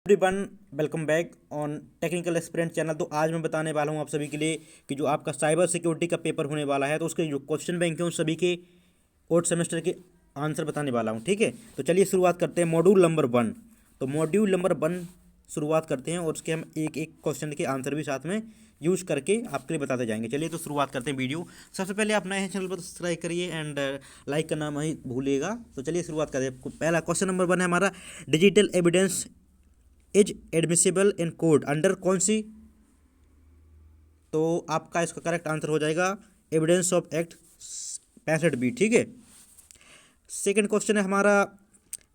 Everyone, welcome back on technical experience channel. तो आज मैं बताने वाला हूं आप सभी के लिए कि जो आपका साइबर सिक्योरिटी का पेपर होने वाला है तो उसके जो क्वेश्चन बैंक है उन सभी के 4th सेमेस्टर के आंसर बताने वाला हूं। ठीक है, तो चलिए शुरुआत करते हैं मॉड्यूल नंबर 1। तो मॉड्यूल नंबर 1 शुरुआत करते हैं और उसके हम एक एक क्वेश्चन के आंसर भी साथ में यूज करके आपके लिए बताते जाएंगे। चलिए तो शुरुआत करते हैं वीडियो। सबसे पहले आप नए हैं चैनल पर सब्सक्राइब करिए एंड लाइक करना नहीं भूलिएगा। तो चलिए शुरुआत करते हैं। पहला क्वेश्चन नंबर 1 है हमारा, digital evidence is admissible in court under कौन सी? तो आपका इसका करेक्ट आंसर हो जाएगा एविडेंस ऑफ एक्ट 65B। ठीक है। सेकंड क्वेश्चन है हमारा,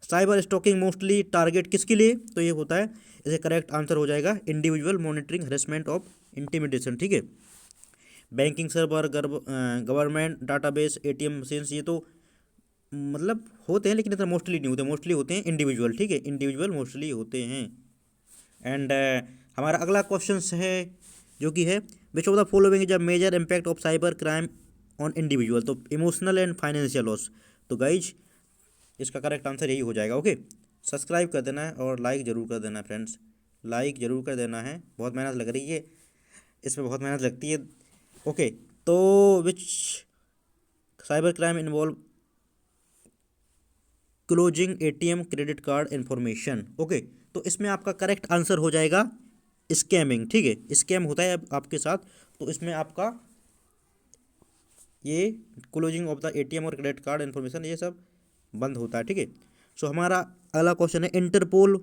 साइबर स्टॉकिंग मोस्टली टारगेट किसके लिए? तो ये होता है, इसका करेक्ट आंसर हो जाएगा individual monitoring harassment of intimidation. ठीक है। Banking server, government database, ATM machines, ये तो मतलब होते हैं लेकिन इतना मोस्टली नहीं होते, मोस्टली होते हैं इंडिविजुअल। ठीक है, इंडिविजुअल मोस्टली होते हैं। एंड हमारा अगला क्वेश्चन है जो कि है, which of the following is a major impact of cyber crime on individual? तो इमोशनल एंड फाइनेंशियल लॉस। तो गाइज इसका करेक्ट आंसर यही हो जाएगा। ओके, सब्सक्राइब कर देना है और लाइक ज़रूर कर देना है फ्रेंड्स, लाइक ज़रूर कर देना है। बहुत मेहनत लग रही है इसमें, बहुत मेहनत लगती है। ओके, तो which cyber crime involve closing ATM credit card information. Okay, तो इसमें आपका करेक्ट आंसर हो जाएगा स्कैमिंग। ठीक है, स्कैम होता है आपके साथ, तो इसमें आपका ये क्लोजिंग ऑफ द एटीएम और क्रेडिट कार्ड इन्फॉर्मेशन ये सब बंद होता है। ठीक है। सो हमारा अगला क्वेश्चन है, Interpol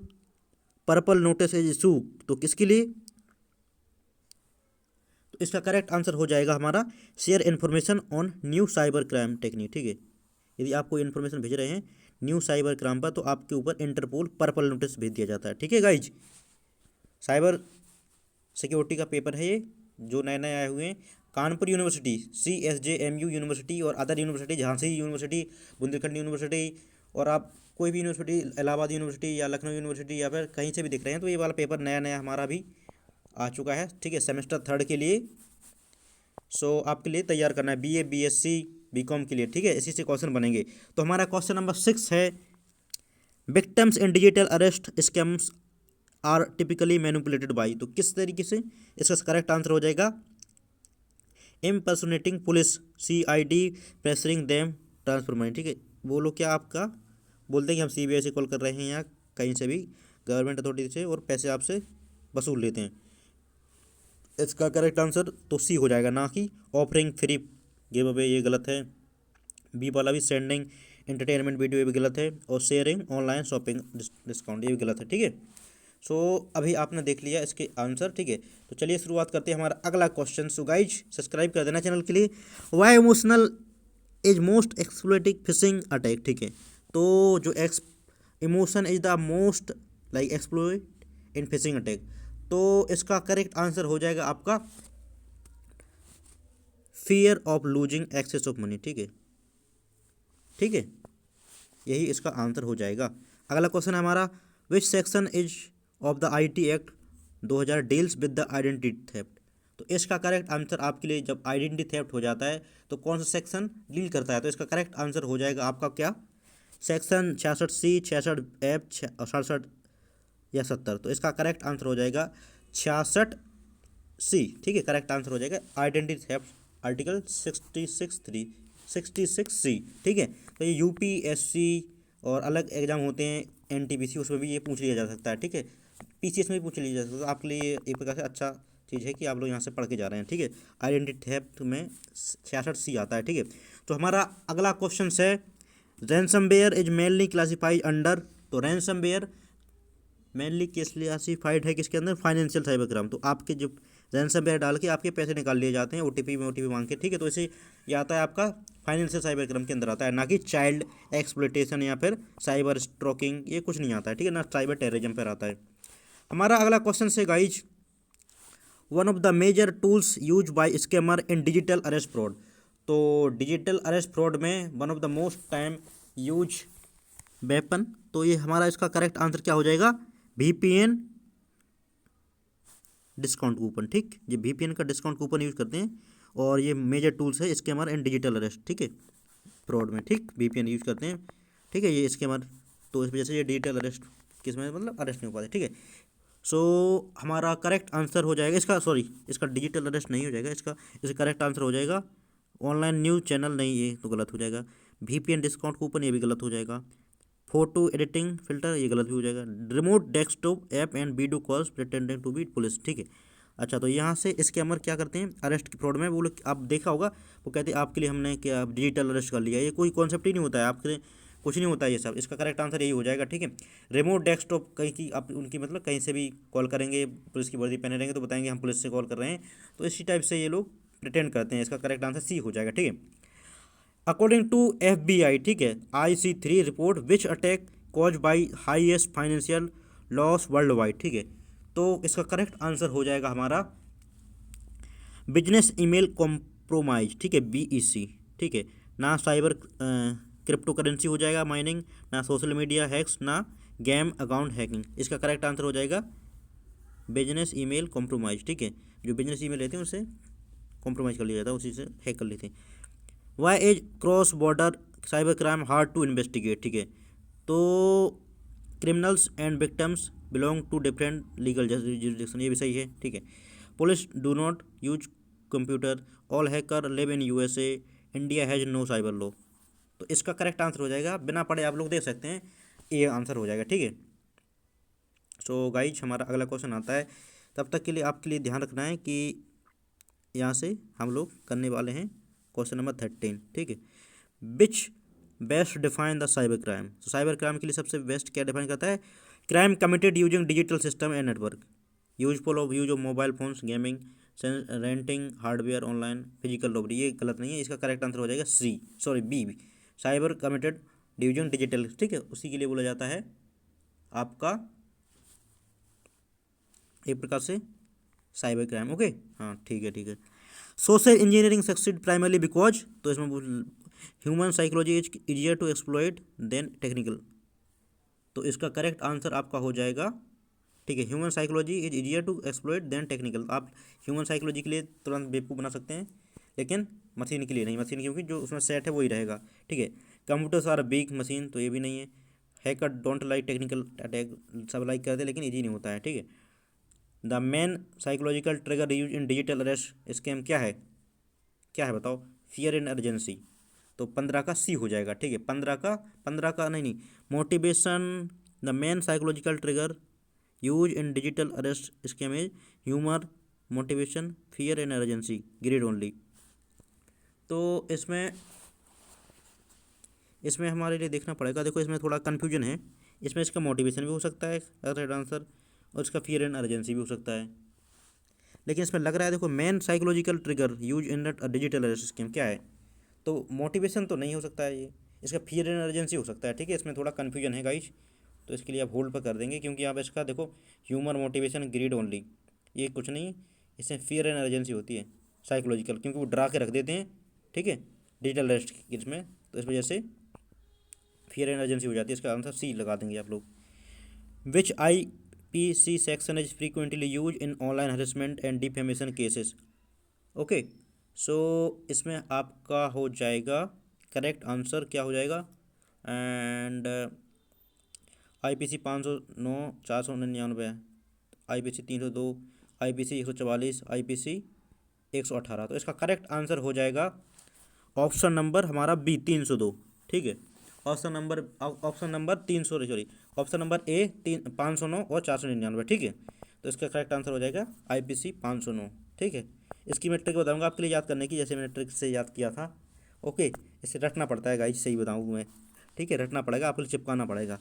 purple notice is issue, तो किसके लिए? तो इसका करेक्ट आंसर हो जाएगा हमारा share information on new cyber crime technique. ठीक है, यदि आप कोई इन्फॉर्मेशन भेज रहे हैं न्यू साइबर क्राइम पर तो आपके ऊपर इंटरपोल पर्पल नोटिस भेज दिया जाता है। ठीक है गाइज, साइबर सिक्योरिटी का पेपर है ये, जो नए नए आए हुए हैं। कानपुर यूनिवर्सिटी, CSJMU यूनिवर्सिटी और other university, Jhansi university, Bundelkhand university, और आप कोई भी यूनिवर्सिटी, इलाहाबाद यूनिवर्सिटी या लखनऊ यूनिवर्सिटी या फिर कहीं से भी दिख रहे हैं तो ये वाला पेपर नया नया हमारा भी आ चुका है। ठीक है, सेमेस्टर 3 के लिए। सो आपके लिए तैयार करना है BA BSc BCom के लिए। ठीक है, इसी से क्वेश्चन बनेंगे। तो हमारा क्वेश्चन नंबर 6 है, victims in digital arrest scams are typically manipulated by. तो किस तरीके से? इसका करेक्ट आंसर हो जाएगा impersonating police, CID, pressuring them, transfer money. ठीक है, वो लोग क्या आपका बोलते हैं कि हम CBI से कॉल कर रहे हैं या कहीं से भी गवर्नमेंट अथॉरिटी से और पैसे आपसे वसूल लेते हैं। इसका करेक्ट आंसर तो C हो जाएगा, ना कि ऑफरिंग फ्री गिव अवे, ये गलत है। बी वाला भी सेंडिंग एंटरटेनमेंट वीडियो, ये भी गलत है। और शेयरिंग ऑनलाइन शॉपिंग डिस्काउंट, ये भी गलत है। ठीक है। सो अभी आपने देख लिया इसके आंसर। ठीक है, तो चलिए शुरुआत करते हैं हमारा अगला क्वेश्चन। सो गाइज सब्सक्राइब कर देना चैनल के लिए। Why emotional is most exploiting phishing attack. ठीक है, तो जो emotion is the most like exploit in phishing attack, तो इसका करेक्ट आंसर हो जाएगा आपका fear of losing access of money. ठीक है, ठीक है, यही इसका आंसर हो जाएगा। अगला क्वेश्चन है हमारा, which section is of the IT act 2000 deals with the identity theft. तो इसका करेक्ट आंसर आपके लिए, जब आइडेंटिटी थेफ्ट हो जाता है तो कौन सा सेक्शन डील करता है? तो इसका करेक्ट आंसर हो जाएगा आपका क्या? सेक्शन 66C, 66F, 67 या 70। तो इसका करेक्ट आंसर हो जाएगा 66C। ठीक है, करेक्ट आंसर हो जाएगा आइडेंटिटी थेफ्ट आर्टिकल 66C। ठीक है, तो ये UPSC और अलग एग्जाम होते हैं NTPC, उसमें भी ये पूछ लिया जा सकता है। ठीक है, PCS में भी पूछ लिया जा सकता है। तो आपके लिए एक प्रकार से अच्छा चीज़ है कि आप लोग यहाँ से पढ़ के जा रहे हैं। ठीक है, आइडेंटिटी थेफ्ट में 66C आता है। ठीक है, तो हमारा अगला क्वेश्चन है, ransomware is mainly classified under. तो रैंसमवेयर मेनली क्लासिफाइड है किसके अंदर? Financial cyber crime. तो आपके जो रैंसमवेयर डाल के आपके पैसे निकाल लिए जाते हैं OTP मांग के। ठीक है, तो इसे ये आता है आपका फाइनेंशियल साइबर क्राइम के अंदर आता है, ना कि चाइल्ड एक्सप्लॉयटेशन या फिर साइबर स्टॉकिंग, ये कुछ नहीं आता है। ठीक है ना, साइबर टेररिज्म पर आता है। हमारा अगला क्वेश्चन है guys, one of the major tools use by scammer in digital arrest fraud. तो डिजिटल अरेस्ट फ्रॉड में one of the most time use weapon, तो ये हमारा इसका करेक्ट आंसर क्या हो जाएगा? VPN discount coupon. ठीक, ये VPN का डिस्काउंट कूपन यूज करते हैं और ये मेजर टूल्स है स्कैमर एंड डिजिटल अरेस्ट। ठीक है, फ्रॉड में। ठीक, VPN यूज करते हैं। ठीक है, ये स्कैमर, तो इस वजह से ये डिजिटल अरेस्ट किस में मतलब अरेस्ट नहीं हो पाते, ठीक है। सो हमारा करेक्ट आंसर हो जाएगा इसका, सॉरी इसका डिजिटल अरेस्ट नहीं हो जाएगा, इसका करेक्ट आंसर हो जाएगा ऑनलाइन न्यूज़ चैनल, नहीं ये तो गलत हो जाएगा। VPN डिस्काउंट कूपन, ये भी गलत हो जाएगा। फोटो एडिटिंग फिल्टर, ये गलत भी हो जाएगा। Remote desktop app and video calls pretending to be police, ठीक है। अच्छा, तो यहाँ से स्कैमर क्या करते हैं अरेस्ट की फ्रॉड में, वो लोग आप देखा होगा, वो कहते हैं आपके लिए हमने क्या डिजिटल अरेस्ट कर लिया, ये कोई कॉन्सेप्ट ही नहीं होता है आपके, कुछ नहीं होता है ये सब। इसका करेक्ट आंसर यही हो जाएगा, ठीक है। रिमोट डेस्कटॉप कहीं की आप उनकी मतलब कहीं से भी कॉल करेंगे, पुलिस की वर्दी पहने रहेंगे तो बताएंगे हम पुलिस से कॉल कर रहे हैं, तो इसी टाइप से ये लोग प्रिटेंड करते हैं। इसका करेक्ट आंसर सी हो जाएगा, ठीक है। अकॉर्डिंग टू FBI, ठीक है, IC3 report which attack cause by highest financial loss world wide, ठीक है। तो इसका करेक्ट आंसर हो जाएगा हमारा बिजनेस ईमेल कॉम्प्रोमाइज, ठीक है, BEC, ठीक है। ना साइबर क्रिप्टो करेंसी हो जाएगा माइनिंग, ना सोशल मीडिया हैक्स, ना गेम अकाउंट हैकिंग। इसका करेक्ट आंसर हो जाएगा बिजनेस ईमेल कॉम्प्रोमाइज, ठीक है। जो बिजनेस ईमेल रहते हैं उससे कॉम्प्रोमाइज़ कर लिया जाता है, उसी से हैक कर लेते हैं। Why is cross border cyber crime hard to investigate, ठीक है। तो criminals and victims belong to different legal jurisdiction, ये भी सही है, ठीक है। Police do not use computer, all hacker live in USA, India has no cyber law. तो इसका करेक्ट आंसर हो जाएगा, बिना पढ़े आप लोग देख सकते हैं, ये आंसर हो जाएगा, ठीक है। सो गाइज हमारा अगला क्वेश्चन आता है, तब तक के लिए आपके लिए ध्यान रखना है कि यहाँ से हम लोग करने वाले हैं क्वेश्चन नंबर 13, ठीक है। Which best define the cyber crime, तो साइबर क्राइम के लिए सबसे बेस्ट क्या डिफाइन करता है, crime committed using digital system and network, useful of use of mobile phones, gaming, renting hardware, online, physical robbery. ये गलत नहीं है, इसका करेक्ट आंसर हो जाएगा B, cyber committed using digital, ठीक है, उसी के लिए बोला जाता है आपका एक प्रकार से साइबर क्राइम, ओके। हाँ ठीक है, ठीक है। Social engineering succeed primarily because, तो इसमें human psychology is easier to exploit than technical, तो इसका करेक्ट आंसर आपका हो जाएगा, ठीक है, human psychology is easier to exploit than technical. आप ह्यूमन साइकोलॉजी के लिए तुरंत बेवकूफ़ बना सकते हैं, लेकिन मशीन के लिए नहीं, मशीन क्योंकि जो उसमें सेट है वही रहेगा, ठीक है। कंप्यूटर्स आर वीक मशीन, तो ये भी नहीं है। Hacker don't like technical attack, सब लाइक करते हैं लेकिन ईजी नहीं होता है, ठीक है। The main psychological trigger use in digital arrest scam क्या है, क्या है बताओ, फियर एंड अर्जेंसी, तो 15 का सी हो जाएगा, ठीक है। 15 का नहीं, motivation, the main psychological trigger use in digital arrest scam is humour, motivation, fear and urgency, grade only. तो इसमें हमारे लिए देखना पड़ेगा, देखो इसमें थोड़ा कन्फ्यूजन है, इसमें इसका मोटिवेशन भी हो सकता है राइट आंसर, और इसका फियर एंड अर्जेंसी भी हो सकता है, लेकिन इसमें लग रहा है देखो main psychological trigger use in digital arrest scheme क्या है, तो मोटिवेशन तो नहीं हो सकता है ये, इसका फियर एंड अर्जेंसी हो सकता है, ठीक है। इसमें थोड़ा कन्फ्यूजन है गाइस, तो इसके लिए आप होल्ड पर कर देंगे, क्योंकि आप इसका देखो ह्यूमर, मोटिवेशन, ग्रीड ओनली, ये कुछ नहीं, इसमें फियर एंड अर्जेंसी होती है साइकोलॉजिकल, क्योंकि वो डरा के रख देते हैं, ठीक है, डिजिटल अरेस्ट केस में, तो इस वजह से फियर एंड अर्जेंसी हो जाती है। इसका आंसर सी लगा देंगे आप लोग। Which IPC section is frequently use in online harassment and defamation cases, okay. So इसमें आपका हो जाएगा करेक्ट आंसर क्या हो जाएगा, and IPC 509, 499, IPC 302, IPC 144, IPC 118, तो इसका करेक्ट आंसर हो जाएगा ऑप्शन नंबर हमारा बी 302, ठीक है। Option number 300, sorry, option number A 509 और 499, ठीक है। तो इसका करेक्ट आंसर हो जाएगा IPC 509, ठीक है। इसकी मैं ट्रिक बताऊंगा आपके लिए याद करने की, जैसे मैंने ट्रिक से याद किया था, ओके। इसे रटना पड़ता है गाइस, सही बताऊँ मैं, ठीक है, रटना पड़ेगा, आपको चिपकाना पड़ेगा।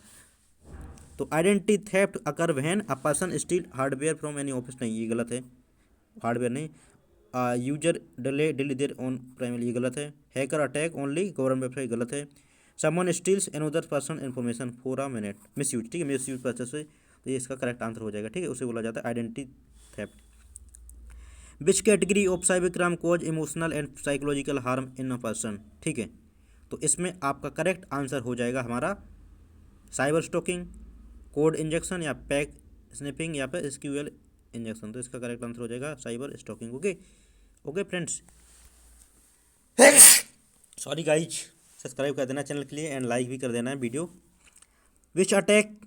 तो identity theft occur when a person steal hardware from any office, नहीं ये गलत है, हार्डवेयर नहीं। User delay there on primary, ये गलत है। Hacker attack only government website, गलत है। Someone steals another person information for a minute, misuse, ठीक है, मिस यूज पर्पस से, तो ये इसका करेक्ट आंसर हो जाएगा, ठीक है, उसे बोला जाता है identity theft. Which category of cyber crime cause emotional and psychological harm in a person, ठीक है। तो इसमें आपका करेक्ट आंसर हो जाएगा हमारा साइबर स्टॉकिंग, कोड इंजेक्शन, या पैक स्निपिंग, या फिर SQL इंजेक्शन, तो इसका करेक्ट आंसर हो जाएगा cyber stalking, okay. Okay friends, sorry guys, subscribe कर देना चैनल के लिए एंड लाइक भी कर देना है video. Which attack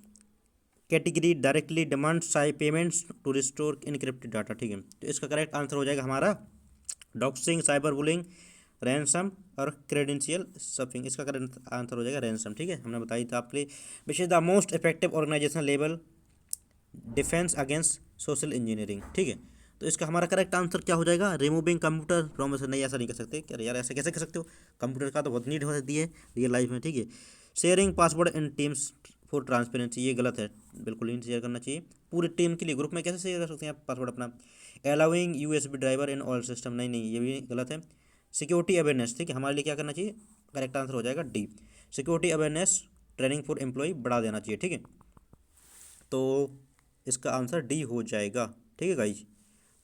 category directly demands साई payments to restore encrypted data. ठीक है, तो इसका करेक्ट आंसर हो जाएगा हमारा डॉक्सिंग, साइबर बुलिंग, रैंसम और क्रेडेंशियल स्टफिंग। इसका करेक्ट आंसर हो जाएगा रैंसम। ठीक है, हमने बताई था आपके लिए। Which is the most effective organization level defence against social engineering. ठीक है, तो इसका हमारा करेक्ट आंसर क्या हो जाएगा, रिमूविंग कंप्यूटर फ्रॉम। नहीं, ऐसा नहीं कर सकते क्या यार, ऐसा कैसे कर सकते हो, कंप्यूटर का तो बहुत नीड होती है रियल लाइफ में। ठीक है, sharing password in teams for transparency, ये गलत है, बिल्कुल नहीं शेयर करना चाहिए पूरी टीम के लिए। ग्रुप में कैसे शेयर कर सकते हैं आप पासवर्ड अपना। Allowing USB driver in all system, नहीं नहीं ये भी गलत है। सिक्योरिटी अवेयरनेस, ठीक है, हमारे लिए क्या करना चाहिए, करेक्ट आंसर हो जाएगा D, security awareness training for employ बढ़ा देना चाहिए। ठीक है, तो इसका आंसर डी हो जाएगा। ठीक है गाइज,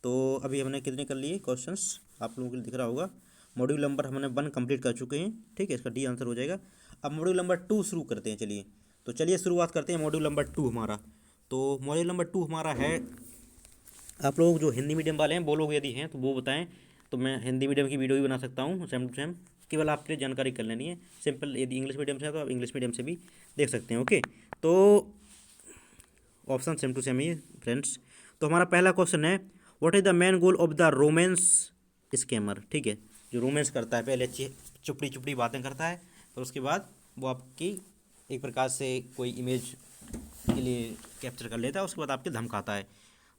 तो अभी हमने कितने कर लिए क्वेश्चंस, आप लोगों के लिए दिख रहा होगा। मॉड्यूल नंबर हमने 1 कंप्लीट कर चुके हैं। ठीक है, इसका डी आंसर हो जाएगा। अब मॉड्यूल नंबर 2 शुरू करते हैं। चलिए, तो चलिए शुरुआत करते हैं मॉड्यूल नंबर 2 हमारा। तो मॉड्यूल नंबर 2 हमारा है, आप लोग जो हिंदी मीडियम वाले हैं वो लोग यदि हैं तो वो बताएं, तो मैं हिंदी मीडियम की वीडियो भी बना सकता हूँ सेम टू सेम, केवल आपके लिए जानकारी कर लेनी है सिंपल। यदि इंग्लिश मीडियम से है तो आप इंग्लिश मीडियम से भी देख सकते हैं। ओके, तो ऑप्शन सेम टू सेम ही फ्रेंड्स। तो हमारा पहला क्वेश्चन है, what is the main goal of the romance scammer. ठीक है, जो रोमांस करता है पहले चुपड़ी चुपड़ी बातें करता है, और उसके बाद वो आपकी एक प्रकार से कोई इमेज के लिए कैप्चर कर लेता है, उसके बाद आपके धमकाता है।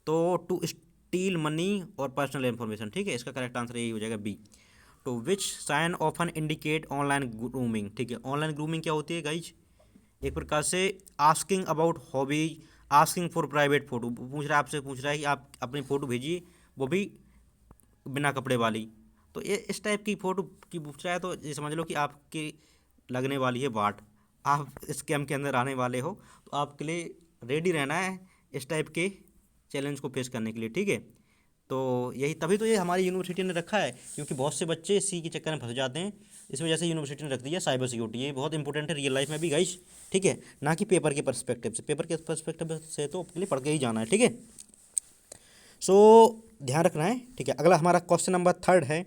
तो टू स्टील मनी और पर्सनल इन्फॉर्मेशन। ठीक है, इसका करेक्ट आंसर यही हो जाएगा बी। तो which sign often indicate online grooming. ठीक है, ऑनलाइन ग्रूमिंग क्या होती है गाइज, एक प्रकार से asking about hobbies, asking for private photo, पूछ रहा है आपसे, पूछ रहा है कि आप अपनी फ़ोटो भेजिए, वो भी बिना कपड़े वाली। तो ये इस टाइप की फ़ोटो की पूछ रहा है, तो ये समझ लो कि आपकी लगने वाली है वाट, आप स्कैम के अंदर आने वाले हो, तो आपके लिए रेडी रहना है इस टाइप के चैलेंज को फेस करने के लिए। ठीक है, तो यही तभी तो ये हमारी यूनिवर्सिटी ने रखा है, क्योंकि बहुत से बच्चे इसी के चक्कर में फंस जाते हैं। इस वजह से यूनिवर्सिटी ने रख दिया साइबर सिक्योरिटी, ये बहुत इंपॉर्टेंट है रियल लाइफ में भी गाइस। ठीक है, ना कि पेपर के पर्सपेक्टिव से, पेपर के पर्सपेक्टिव से तो आपके लिए पढ़ के ही जाना है। ठीक है, सो ध्यान रखना है। ठीक है, अगला हमारा क्वेश्चन नंबर 3 है,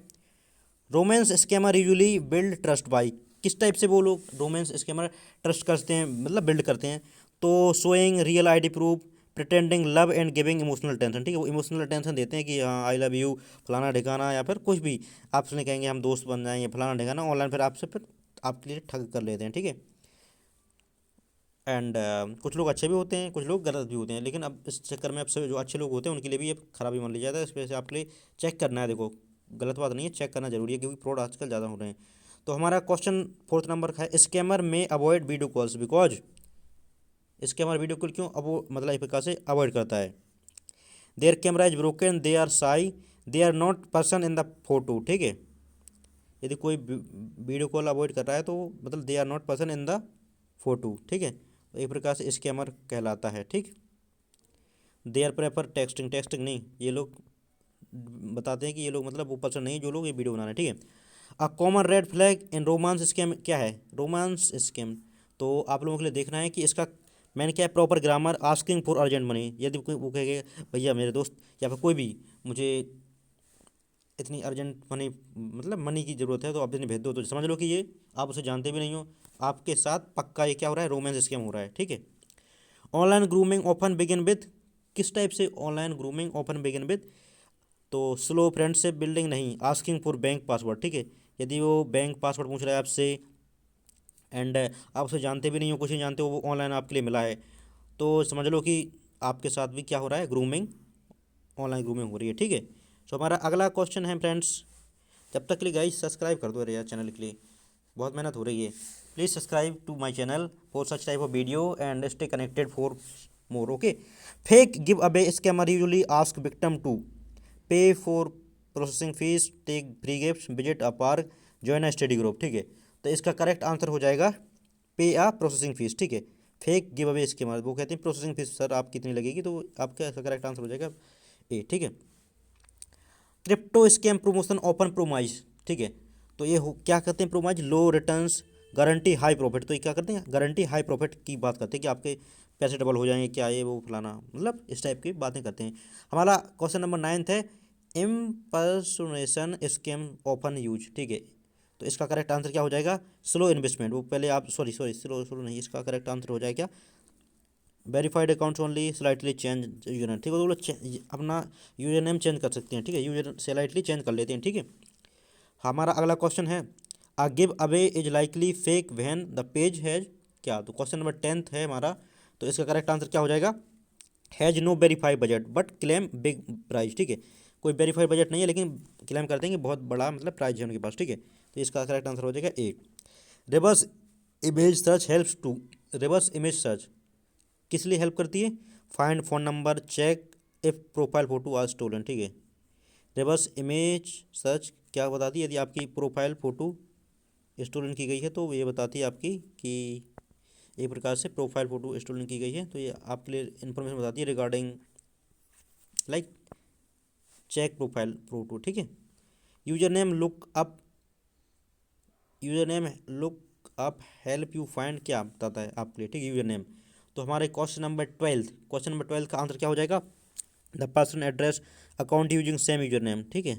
romance scammer usually build trust by. किस टाइप से वो लोग रोमांस स्कैमर ट्रस्ट करते हैं, मतलब बिल्ड करते हैं। तो showing real ID proof, pretending love and giving emotional tension. ठीक है, वो इमोशनल अटेंशन देते हैं कि हाँ आई लव यू फलाना ठिकाना, या फिर कुछ भी आपसे कहेंगे हम दोस्त बन जाएंगे फलाना ठिकाना, ऑनलाइन फिर आपसे फिर आपके लिए ठग कर लेते हैं। ठीक है, एंड कुछ लोग अच्छे भी होते हैं, कुछ लोग गलत भी होते हैं, लेकिन अब इस चक्कर में अब सब जो अच्छे लोग होते हैं उनके लिए भी ये खराबी मान लिया जाता है। इस वजह से आपके लिए चेक करना है, देखो गलत बात नहीं है, चेक करना जरूरी है, क्योंकि फ्रॉड आजकल ज़्यादा हो रहे हैं। तो हमारा क्वेश्चन 4 नंबर का है, स्कैमर में avoid video calls because. Scammer video call क्यों अब वो मतलब एक प्रकार से अवॉइड करता है। Their camera is broken, they are shy, they are not person in the photo. ठीक है, यदि कोई वीडियो कॉल अवॉइड कर रहा है तो मतलब they are not person in the photo. ठीक है, तो एक प्रकार से स्कैमर कहलाता है। ठीक, they are prefer texting, texting नहीं, ये लोग बताते हैं कि ये लोग मतलब वो पर्सन नहीं जो लोग ये वीडियो बना रहे हैं। ठीक है, a common red flag in romance scam क्या है, रोमांस स्कैम। तो आप लोगों के लिए देखना है कि इसका मैंने क्या है, proper grammar, asking for urgent money. यदि कोई वो कहेगा भैया मेरे दोस्त या फिर कोई भी, मुझे इतनी अर्जेंट मनी मतलब मनी की ज़रूरत है तो आप इतनी भेज दो, तो समझ लो कि ये आप उसे जानते भी नहीं हो, आपके साथ पक्का ये क्या हो रहा है, रोमांस स्कैम हो रहा है। ठीक है, online grooming open begin with, किस टाइप से online grooming open begin with, तो स्लो फ्रेंडशिप बिल्डिंग नहीं, आस्किंग फॉर बैंक पासवर्ड। ठीक है, यदि वो बैंक पासवर्ड पूछ रहा है आपसे एंड आप उसे जानते भी नहीं हो, कुछ नहीं जानते हो, वो ऑनलाइन आपके लिए मिला है, तो समझ लो कि आपके साथ भी क्या हो रहा है, ग्रूमिंग, ऑनलाइन ग्रूमिंग हो रही है। ठीक है, सो हमारा अगला क्वेश्चन है फ्रेंड्स, जब तक के लिए गाइस सब्सक्राइब कर दो अरे यार चैनल के लिए, बहुत मेहनत हो रही है। Please subscribe to my channel for such type of video and stay connected for more. Okay, fake giveaway scammer usually ask victim to pay for processing fees, take free gift, visit a park, join a study group. ठीक है, तो इसका correct answer हो जाएगा पे आ processing fees. ठीक है, fake giveaway scammer वो कहते हैं प्रोसेसिंग फीस सर आप कितनी लगेगी, तो आपका इसका करेक्ट आंसर हो जाएगा ए। ठीक है, crypto scam promotion open promise. ठीक है, तो ये क्या करते हैं, प्रोमाइज लो रिटर्न्स गारंटी हाई प्रॉफिट। तो ये क्या करते हैं, गारंटी हाई प्रॉफिट की बात करते हैं कि आपके पैसे डबल हो जाएंगे, क्या ये वो फलाना, मतलब इस टाइप की बातें करते हैं। हमारा क्वेश्चन नंबर 9 है, इम्पर्सोनेशन स्कैम ओपन यूज। ठीक है, तो इसका करेक्ट आंसर क्या हो जाएगा, स्लो इन्वेस्टमेंट। वो पहले आप सॉरी सॉरी स्लो स्लो नहीं, इसका करेक्ट आंसर हो जाएगा verified accounts only slightly change user name, ठीक है, तो वो लोग अपना यूजर नेम चेंज कर सकते हैं, ठीक है, यूजर स्लाइटली चेंज कर लेते हैं, ठीक है। हमारा अगला क्वेश्चन है a give away is likely fake when the page has क्या, तो क्वेश्चन नंबर 10th है हमारा। तो इसका करेक्ट आंसर क्या हो जाएगा, has no verified budget but claim big prize, ठीक है, कोई वेरीफाइड बजट नहीं है लेकिन क्लेम करते हैं कि बहुत बड़ा मतलब प्राइज है उनके पास, ठीक है, तो इसका करेक्ट आंसर हो जाएगा A. Reverse image search helps to, reverse image search किस लिए हेल्प करती है, find phone number, check if profile photo are stolen, ठीक है। रिवर्स इमेज सर्च क्या बताती है, यदि आपकी प्रोफाइल फ़ोटो स्टोलन की गई है तो ये बताती है आपकी कि एक प्रकार से प्रोफाइल फ़ोटो स्टोलन की गई है, तो ये आपके लिए इन्फॉर्मेशन बताती है regarding like check profile photo, ठीक है। User name look up, user name look up help you find क्या बताता है आपके लिए, ठीक है, यूजर नेम। तो हमारे क्वेश्चन नंबर 12 का आंसर क्या हो जाएगा, the person address account using same user name, ठीक है,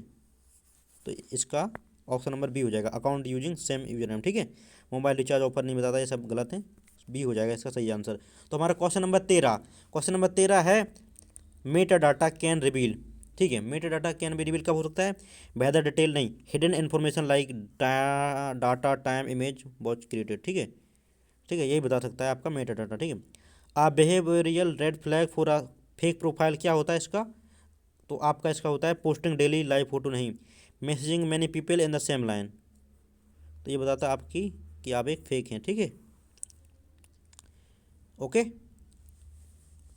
तो इसका ऑप्शन नंबर बी हो जाएगा, account using same user name, ठीक है। मोबाइल रिचार्ज ऑफर नहीं बताता, ये सब गलत है, बी हो जाएगा इसका सही आंसर। तो हमारा क्वेश्चन नंबर 13 है मेटा डाटा कैन रिवील, ठीक है, Meta data can be reveal कब हो सकता है, वेदर डिटेल नहीं, hidden information like data time image watch created, ठीक है, ठीक है, यही बता सकता है आपका मेटा डाटा, ठीक है। A behavioural red flag for a fake profile क्या होता है इसका, तो आपका इसका होता है पोस्टिंग डेली लाइव फोटो नहीं, messaging many people in the same line, तो ये बताता है आपकी कि आप एक फेक हैं, ठीक है, ओके।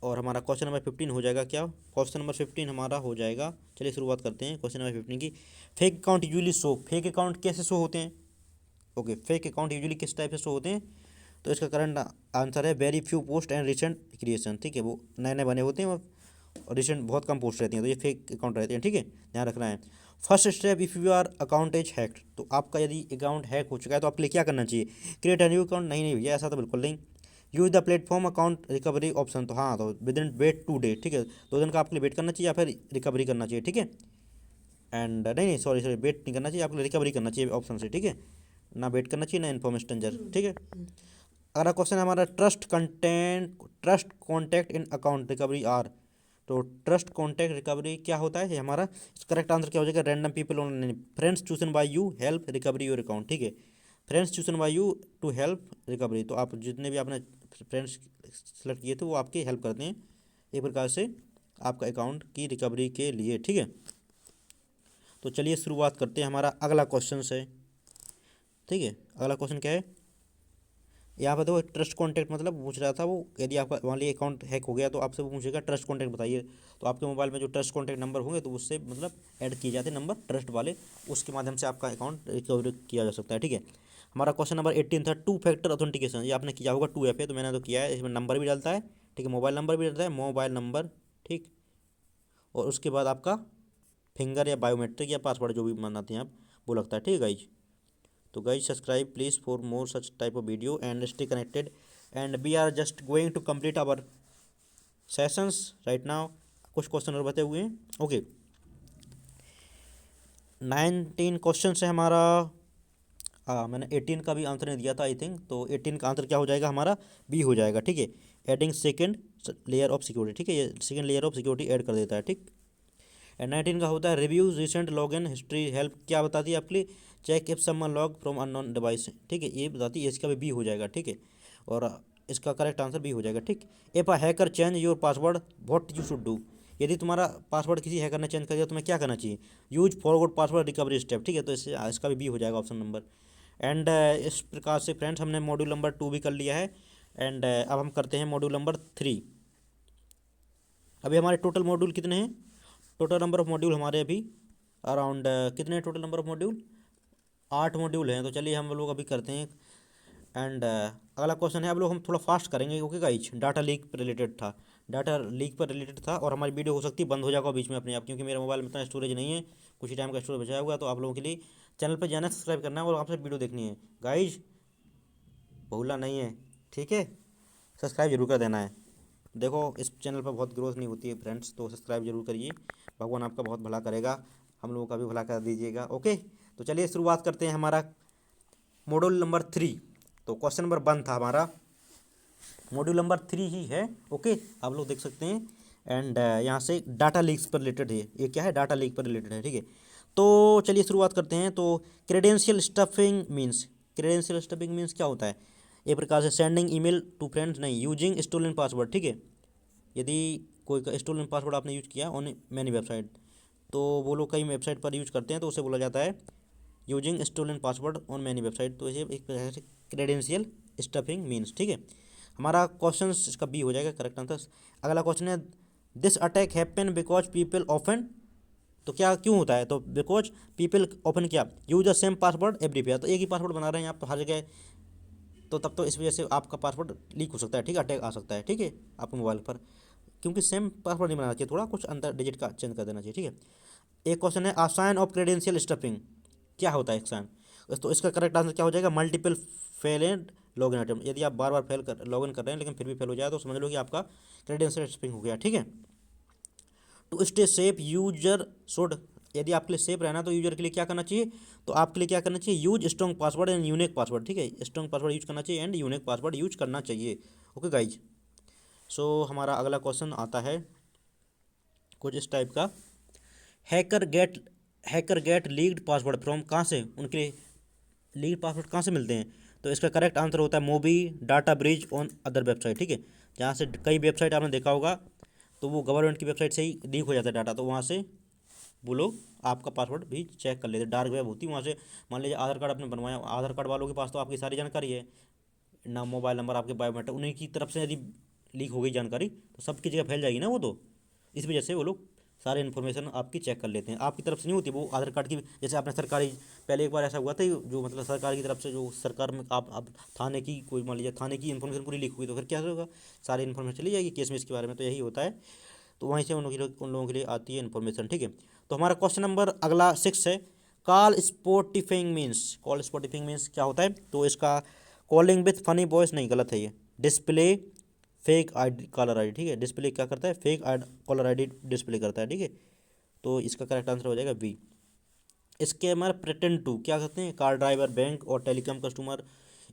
और हमारा क्वेश्चन नंबर 15 हो जाएगा क्या, क्वेश्चन नंबर 15 हमारा हो जाएगा, चलिए शुरुआत करते हैं क्वेश्चन नंबर 15 की। Fake account usually show, fake account कैसे शो होते हैं, ओके, फेक अकाउंट यूजली किस टाइप से शो होते हैं, तो इसका करंट आंसर है very few post and recent creation, ठीक है, वो नए नए बने होते हैं और रिसेंट बहुत कम पोस्ट रहती हैं, तो ये फेक अकाउंट रहते हैं, ठीक है, ध्यान रखना है। First step if your account is hacked, तो आपका यदि अकाउंट हैक हो चुका है तो आपके लिए क्या करना चाहिए, क्रिएट अ न्यू अकाउंट, नहीं नहीं भैया ऐसा तो बिल्कुल नहीं। Use the platform account recovery option, तो हाँ, तो विद इन वेट 2 डे, ठीक है, 2 दिन का आपके लिए वेट करना चाहिए या फिर रिकवरी करना चाहिए, ठीक है। एंड नहीं नहीं सॉरी सॉरी, वेट नहीं करना चाहिए, आपको रिकवरी करना चाहिए ऑप्शन से, ठीक है, ना वेट करना चाहिए ना इन्फॉर्म स्ट्रेंजर, ठीक है। अगला क्वेश्चन है हमारा trust contact in account recovery are, तो ट्रस्ट कॉन्टैक्ट रिकवरी क्या होता है, ये हमारा करेक्ट आंसर क्या हो जाएगा, random people only friends chosen by you help recovery your account, ठीक है, friends chosen by you to help recovery, तो आप जितने भी आपने फ्रेंड्स सेलेक्ट किए थे वो आपकी हेल्प करते हैं एक प्रकार से आपका अकाउंट की रिकवरी के लिए, ठीक है। तो चलिए शुरुआत करते हैं, हमारा अगला क्वेश्चन से, ठीक है, अगला क्वेश्चन क्या है, यहाँ पर देखो ट्रस्ट कॉन्टैक्ट मतलब पूछ रहा था वो, यदि आपका मान लीजिए अकाउंट हैक हो गया तो आपसे वो पूछेगा ट्रस्ट कॉन्टैक्ट बताइए, तो आपके मोबाइल में जो ट्रस्ट कॉन्टैक्ट नंबर होंगे तो उससे मतलब ऐड किए जाते हैं नंबर ट्रस्ट वाले, उसके माध्यम से आपका अकाउंट रिकवर किया जा सकता है, ठीक है। हमारा क्वेश्चन नंबर 18 था 2 फैक्टर ऑथेंटिकेशन, ये आपने किया होगा 2FA, तो मैंने तो किया है, इसमें नंबर भी डालता है, ठीक है, मोबाइल नंबर भी डालता है, मोबाइल नंबर, ठीक, और उसके बाद आपका फिंगर या बायोमेट्रिक या पासवर्ड जो भी बनाते हैं आप वो लगता है, ठीक है गाइज। तो guys subscribe please for more such type of video and stay connected and we are just going to complete our sessions right now, कुछ क्वेश्चन और बचे हुए हैं, ओके। 19 क्वेश्चन है हमारा, मैंने 18 का भी आंसर नहीं दिया था आई थिंक, तो 18 का आंसर क्या हो जाएगा हमारा, बी हो जाएगा, ठीक है, adding second layer of security, ठीक है, ये second layer of security add कर देता है, ठीक। एंड 19 का होता है reviews recent log in history help, क्या बताती है आपके लिए, check if someone log from unknown device, ठीक है, ये बताती है, इसका भी बी हो जाएगा, ठीक है, और इसका करेक्ट आंसर बी हो जाएगा, ठीक। If a hacker change your password what you should do, यदि तुम्हारा पासवर्ड किसी हैकर ने चेंज कर दिया तुम्हें क्या करना चाहिए, use forward password recovery step, ठीक है, तो इसका भी बी हो जाएगा ऑप्शन नंबर। एंड इस प्रकार से फ्रेंड्स हमने मॉड्यूल नंबर 2 भी कर लिया है, एंड अब हम करते हैं मॉड्यूल नंबर 3। अभी हमारे टोटल मॉड्यूल कितने हैं, टोटल नंबर ऑफ मॉड्यूल हमारे अभी अराउंड कितने total number of module, 8 module हैं, तो चलिए हम लोग अभी करते हैं। एंड अगला क्वेश्चन है, अब लोग हम थोड़ा फास्ट करेंगे ओके गाइज, डाटा लीक पर रिलेटेड था, डाटा लीक पर रिलेटेड था, और हमारी वीडियो हो सकती है बंद हो जाएगा बीच में अपने आप, क्योंकि मेरे मोबाइल में इतना स्टोरेज नहीं है, कुछ ही टाइम का स्टोरेज बचाया हुआ है, तो आप लोगों के लिए चैनल पर जाना सब्सक्राइब करना है और आपसे वीडियो देखनी है गाइज, भूलना नहीं है, ठीक है, सब्सक्राइब जरूर कर देना है। देखो इस चैनल पर बहुत ग्रोथ नहीं होती है फ्रेंड्स, तो सब्सक्राइब जरूर करिए, भगवान आपका बहुत भला करेगा, हम लोगों का भी भला कर दीजिएगा, ओके। तो चलिए शुरुआत करते हैं हमारा मॉड्यूल नंबर 3। तो क्वेश्चन नंबर 1 था हमारा मॉड्यूल नंबर 3 ही है। ओके, आप लोग देख सकते हैं। एंड यहाँ से डाटा लीक्स पर रिलेटेड है, ये क्या है, डाटा लीक पर रिलेटेड है। ठीक है, तो चलिए शुरुआत करते हैं। तो क्रेडेंशियल स्टफिंग मीन्स क्या होता है? एक प्रकार से सेंडिंग ईमेल टू फ्रेंड्स, नहीं, यूजिंग स्टोलन पासवर्ड। ठीक है, यदि कोई का स्टोलन पासवर्ड आपने यूज किया ऑन मैनी वेबसाइट, तो वो लोग कई वेबसाइट पर यूज करते हैं, तो उसे बोला जाता है using stolen password on many website. तो ये एक प्रकार से क्रेडेंशियल स्टफिंग मीन्स। ठीक है, हमारा क्वेश्चन इसका बी हो जाएगा करेक्ट आंसर। अगला क्वेश्चन है this attack happen because people often, तो क्या क्यों होता है? तो बिकॉज पीपल ऑफन क्या use the same password everywhere, तो एक ही पासवर्ड बना रहे हैं आप हर जगह, तो तब तो इस वजह से आपका पासवर्ड लीक हो सकता है। ठीक है, अटैक आ सकता है। ठीक है, आपके मोबाइल पर, क्योंकि सेम पासवर्ड नहीं बनाना चाहिए, थोड़ा कुछ अंतर डिजिट का चेंज कर देना चाहिए। ठीक है, एक क्वेश्चन है आ साइन ऑफ क्रेडेंशियल स्टफिंग, क्या होता है एक साइन? तो इसका करेक्ट आंसर क्या हो जाएगा? Multiple fail and login attempt, यदि आप बार बार फेल कर लॉगिन कर रहे हैं लेकिन फिर भी फेल हो जाए तो समझ लो कि आपका क्रेडेंशियल स्टफिंग हो गया। ठीक है, to stay safe user should, यदि आपके लिए सेफ रहना तो यूजर के लिए क्या करना चाहिए? तो आपके लिए क्या करना चाहिए? Use strong password and unique password. ठीक है, स्ट्रॉन्ग पासवर्ड यूज करना चाहिए एंड यूनिक पासवर्ड यूज करना चाहिए। ओके गाइज, सो हमारा अगला क्वेश्चन आता है कुछ इस टाइप का, hacker get hacker get leaked password from, कहाँ से उनके लीक्ड पासवर्ड कहाँ से मिलते हैं? तो इसका करेक्ट आंसर होता है मोबी data breach on other website. ठीक है, जहाँ से कई वेबसाइट आपने देखा होगा, तो वो गवर्नमेंट की वेबसाइट से ही लीक हो जाता है डाटा, तो वहाँ से वो लोग आपका पासवर्ड भी चेक कर लेते हैं। डार्क वेब होती है, वहाँ से मान लीजिए आधार कार्ड आपने बनवाया, आधार कार्ड वालों के पास तो आपकी सारी जानकारी है, नाम, मोबाइल नंबर, आपके बायोमेट्रिक, उन्हीं की तरफ से यदि लीक हो गई जानकारी तो सबकी जगह फैल जाएगी ना वो, तो इस वजह से वो लोग सारे इन्फॉर्मेशन आपकी चेक कर लेते हैं। आपकी तरफ से नहीं होती वो, आधार कार्ड की, जैसे आपने सरकारी, पहले एक बार ऐसा हुआ था जो मतलब सरकार की तरफ से, जो सरकार में आप थाने की कोई, मान लीजिए थाने की इन्फॉर्मेशन पूरी लीक हुई, तो फिर क्या होगा? सारी इन्फॉर्मेशन चली जाएगी केस में इसके बारे में, तो यही होता है। तो वहीं से उन लोगों के लिए आती है इन्फॉर्मेशन। ठीक है, तो हमारा क्वेश्चन नंबर अगला 6 है, कॉल स्पॉटिफिंग मीन्स क्या होता है? तो इसका कॉलिंग विथ फनी वॉइस, नहीं, गलत है ये, display fake ID caller ID. ठीक है, डिस्प्ले क्या करता है? फेक कॉलर आईडी डिस्प्ले करता है। ठीक है, तो इसका करेक्ट आंसर हो जाएगा बी। स्कैमर प्रिटेंड टू, क्या कहते हैं? कार ड्राइवर, बैंक और टेलीकॉम कस्टमर,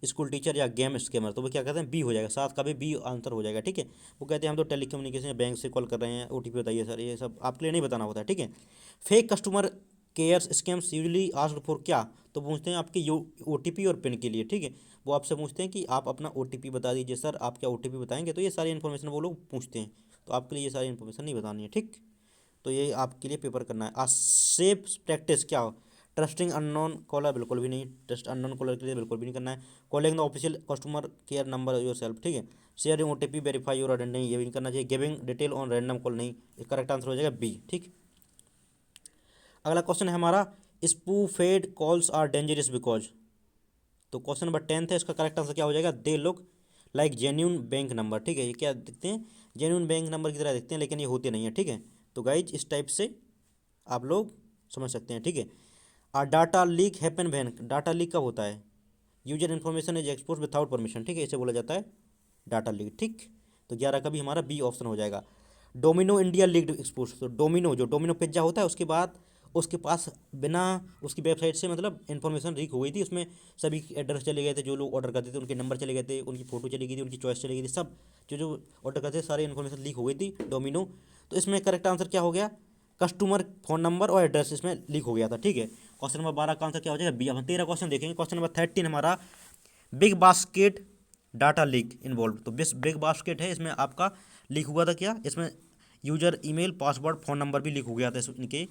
स्कूल टीचर या गेम स्कैमर, तो वो क्या कहते हैं? बी हो जाएगा, साथ का भी बी आंसर हो जाएगा। ठीक है, वो कहते हैं हम तो टेलीकम्युनिकेशन बैंक से कॉल कर रहे हैं, ओटीपी बताइए सर, ये सब आपके लिए नहीं बताना होता है। ठीक है, fake customer cares scams usually asked for, क्या? तो पूछते हैं आपके ओटीपी और पिन के लिए। ठीक है, वो आपसे पूछते हैं कि आप अपना ओटीपी बता दीजिए सर, आप क्या ओटीपी बताएंगे, तो ये सारी इन्फॉर्मेशन वो लोग पूछते हैं, तो आपके लिए ये सारी इन्फॉर्मेशन नहीं बतानी है। ठीक, तो ये आपके लिए पेपर करना है। आ सेफ प्रैक्टिस क्या हो? ट्रस्टिंग अननोन कॉलर, बिल्कुल भी नहीं, ट्रस्ट अननोन कॉलर के लिए बिल्कुल भी नहीं करना है। Calling the official customer care number your self. ठीक है, sharing OTP verify your identity, नहीं, ये भी नहीं करना चाहिए। Giving detail on random call, नहीं, करेक्ट आंसर हो जाएगा बी। ठीक, अगला क्वेश्चन है हमारा, स्पूफेड कॉल्स आर डेंजरस बिकॉज, तो क्वेश्चन नंबर 10 है, इसका करेक्ट आंसर क्या हो जाएगा? They look like genuine bank number. ठीक है, ये क्या दिखते हैं? जेन्यून बैंक नंबर की तरह दिखते हैं, लेकिन ये होते नहीं है। ठीक है, तो गाइज इस टाइप से आप लोग समझ सकते हैं। ठीक है, और data leak happen when, data leak कब होता है? User information is expose without permission. ठीक है, इसे बोला जाता है डाटा लीक। ठीक, तो 11 का भी हमारा बी ऑप्शन हो जाएगा। डोमिनो इंडिया लीक्ड एक्सपोज, तो डोमिनो, जो डोमिनो पिज्जा होता है, उसके बाद उसके पास बिना उसकी वेबसाइट से मतलब इन्फॉर्मेशन लीक हो गई थी, उसमें सभी एड्रेस चले गए थे, जो लोग ऑर्डर करते थे उनके नंबर चले गए थे, उनकी फ़ोटो चली गई थी, उनकी चॉइस चली गई थी, सब जो जो ऑर्डर करते थे सारी इन्फॉर्मेशन लीक हो गई थी डोमिनो। तो इसमें करेक्ट आंसर क्या हो गया? कस्टमर फ़ोन नंबर और एड्रेस इसमें लीक हो गया था। ठीक है, क्वेश्चन नंबर 12 का आंसर क्या हो जाएगा? बी। हम 13 क्वेश्चन देखेंगे। क्वेश्चन नंबर 13 हमारा, big basket data leak involve, तो बिग बास्केट है, इसमें आपका लीक हुआ था क्या? इसमें user email, password, phone number भी लीक हो गया था इनके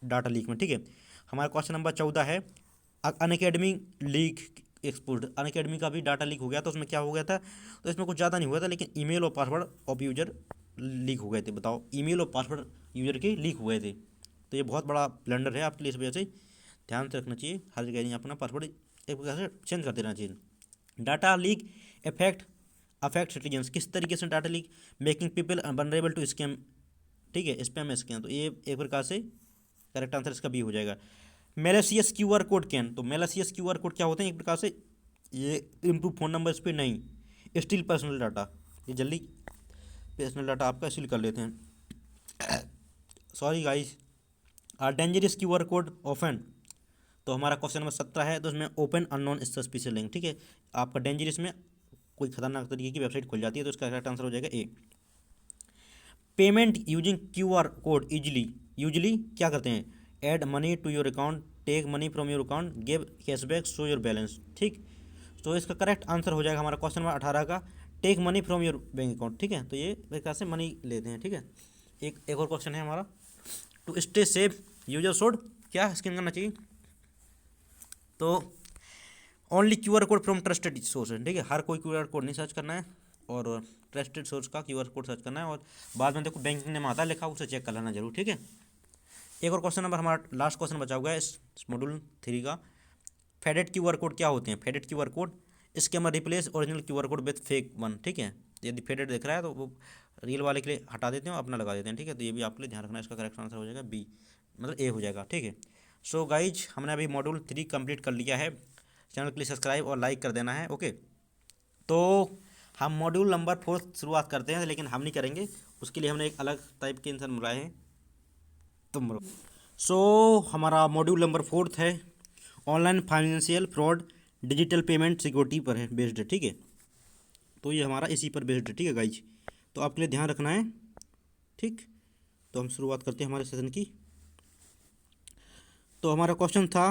डाटा लीक में। ठीक है, हमारा क्वेश्चन नंबर 14 है, अनअकैडमी लीक एक्सपोज्ड, अनअकैडमी का भी डाटा लीक हो गया था, उसमें क्या हो गया था? तो इसमें कुछ ज़्यादा नहीं हुआ था, लेकिन ईमेल और पासवर्ड ऑफ यूजर लीक हो गए थे। बताओ, ईमेल और पासवर्ड यूजर के लीक हुए थे, तो ये बहुत बड़ा ब्लंडर है आपके लिए, इस वजह से ध्यान से रखना चाहिए, हर जगह नहीं अपना पासवर्ड एक प्रकार से चेंज करते रहना चाहिए। डाटा लीक अफेक्ट सिटीजन्स, किस तरीके से data leak? Making people vulnerable to scam. ठीक है, स्पैम स्कैम, तो ये एक प्रकार से करेक्ट आंसर इसका बी हो जाएगा। मेलेसियस क्यूआर कोड कैन, तो मेलेसियस क्यूआर कोड क्या होते हैं? एक प्रकार से ये इम्प्रूव फ़ोन नंबर इस पर नहीं, स्टिल पर्सनल डाटा, ये जल्दी पर्सनल डाटा आपका स्टिल कर लेते हैं। Sorry guys, are dangerous QR code open, तो हमारा क्वेश्चन नंबर 17 है, तो उसमें ओपन अननोन सस्पिशियस लिंक। ठीक है, आपका डेंजरस में कोई खतरनाक तरीके की वेबसाइट खुल जाती है, तो इसका करेक्ट आंसर हो जाएगा A. Payment using QR code usually क्या करते हैं? Add money to your account, take money from your account, give cashback, show your balance. ठीक, तो इसका करेक्ट आंसर हो जाएगा हमारा क्वेश्चन नंबर 18 का take money from your bank account. ठीक है, तो ये प्रकार से मनी लेते हैं। ठीक है, एक और क्वेश्चन है हमारा, to stay safe user should क्या स्कैन करना चाहिए? तो only QR code from trusted source है। ठीक है, हर कोई QR कोड नहीं सर्च करना है, और ट्रस्टेड सोर्स का QR कोड सर्च करना है, और बाद में देखो बैंकिंग नेम आता है लिखा, उसे चेक कर लेना जरूर। ठीक है, एक और क्वेश्चन नंबर हमारा लास्ट क्वेश्चन बचा हुआ है इस मॉड्यूल 3 का, फेडेड QR कोड क्या होते हैं? Faded QR code scammer replace original QR code with fake one. ठीक है, यदि फेडेड दिख रहा है तो वो रियल वाले के लिए हटा देते हैं, अपना लगा देते हैं। ठीक है, तो ये भी आपके लिए ध्यान रखना है। इसका करेक्ट आंसर हो जाएगा बी, मतलब ए हो जाएगा। ठीक है, सो गाइज हमने अभी मॉड्यूल 3 कंप्लीट कर लिया है। चैनल के लिए सब्सक्राइब और लाइक कर देना है। ओके, तो हम मॉड्यूल नंबर 4 शुरुआत करते हैं, लेकिन हम नहीं करेंगे, उसके लिए हमने एक अलग टाइप के आंसर मिलाए हैं। तुम सो हमारा मॉड्यूल नंबर 4 है online financial fraud digital payment security पर है बेस्ड है। ठीक है, तो ये हमारा इसी पर बेस्ड है। ठीक है गाइज, तो आपके लिए ध्यान रखना है। ठीक, तो हम शुरुआत करते हैं हमारे सेशन की। तो हमारा क्वेश्चन था